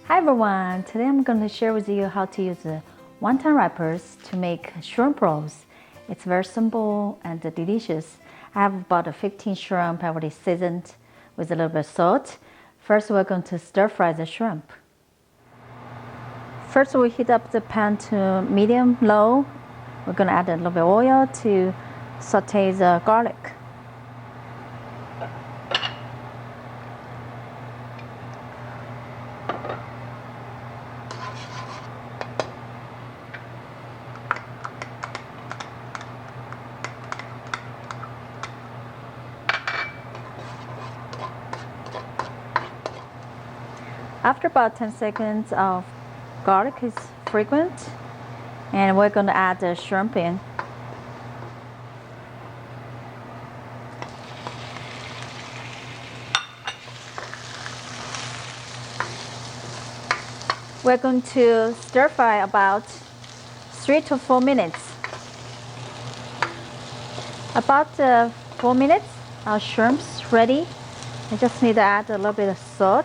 Hi everyone, today I'm going to share with you how to use wonton wrappers to make shrimp rolls. It's very simple and delicious. I have about 15 shrimp already seasoned with a little bit of salt. First we're going to stir fry the shrimp. First we heat up the pan to medium low. We're going to add a little bit of oil to saute the garlic. After about 10 seconds of garlic is fragrant, and we're going to add the shrimp in. We're going to stir fry about 3 to 4 minutes. About 4 minutes, our shrimp's ready. I just need to add a little bit of salt.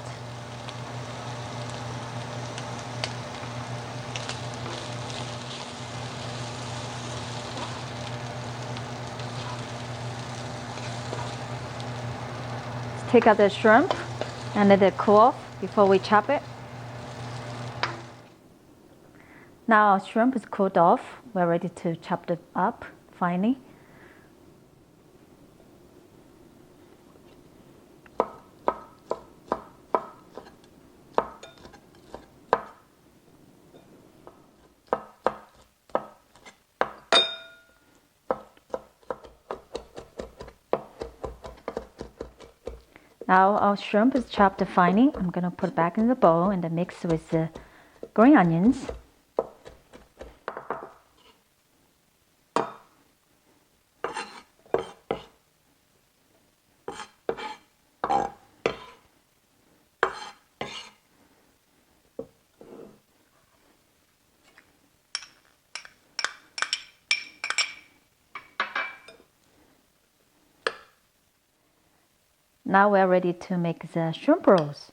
Take out the shrimp and let it cool off before we chop it. Now our shrimp is cooled off. We're ready to chop it up finely. Now our shrimp is chopped finely. I'm going to put it back in the bowl and then mix with the green onions. Now we're ready to make the shrimp rolls.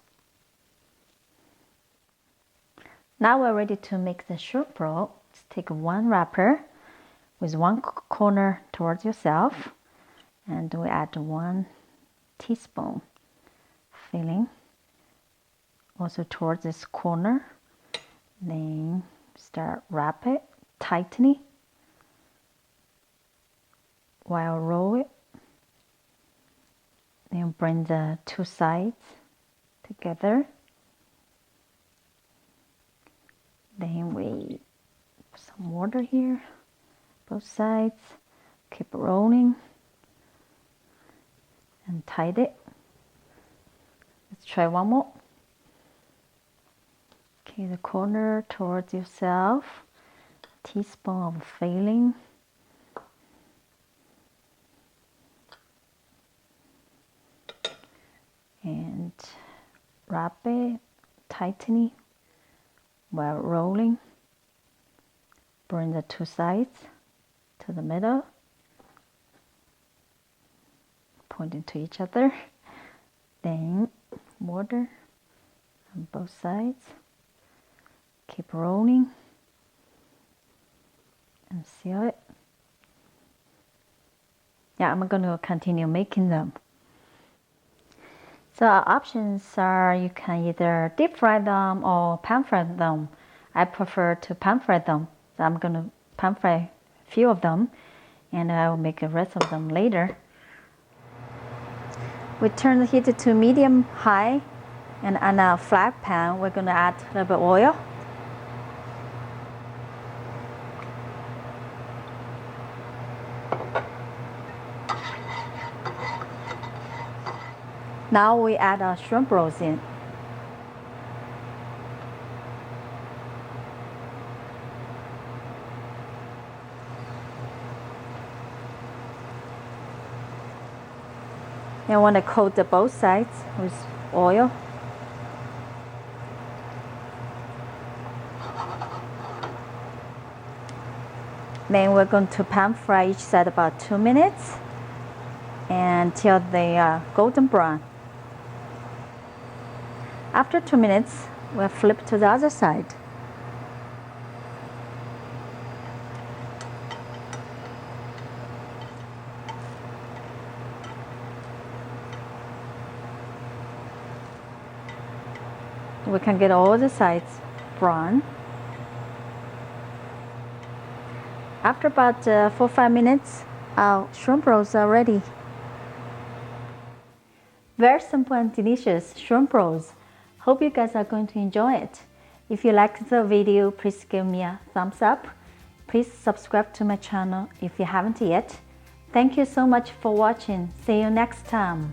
Now we're ready to make the shrimp roll. Just take one wrapper with one corner towards yourself, and we add 1 teaspoon filling also towards this corner. Then start wrap it tightly while roll it. Then bring the 2 sides together. Then we put some water here, both sides. Keep rolling and tight it. Let's try one more. Okay, the corner towards yourself. Teaspoon of filling. And wrap it tightly while rolling. Bring the 2 sides to the middle, pointing to each other. Then water on both sides. Keep rolling and seal it. Yeah, I'm going to continue making them. So our options are you can either deep fry them or pan fry them. I prefer to pan fry them. So I'm going to pan fry a few of them and I will make the rest of them later. We turn the heat to medium high, and on a flat pan we're going to add a little bit of oil. Now we add our shrimp rolls in. You want to coat both sides with oil. Then we're going to pan fry each side about 2 minutes until they are golden brown. After 2 minutes, we'll flip to the other side. We can get all the sides brown. After about 4-5 minutes, our shrimp rolls are ready. Very simple and delicious shrimp rolls. Hope you guys are going to enjoy it. If you liked the video, please give me a thumbs up. Please subscribe to my channel if you haven't yet. Thank you so much for watching. See you next time.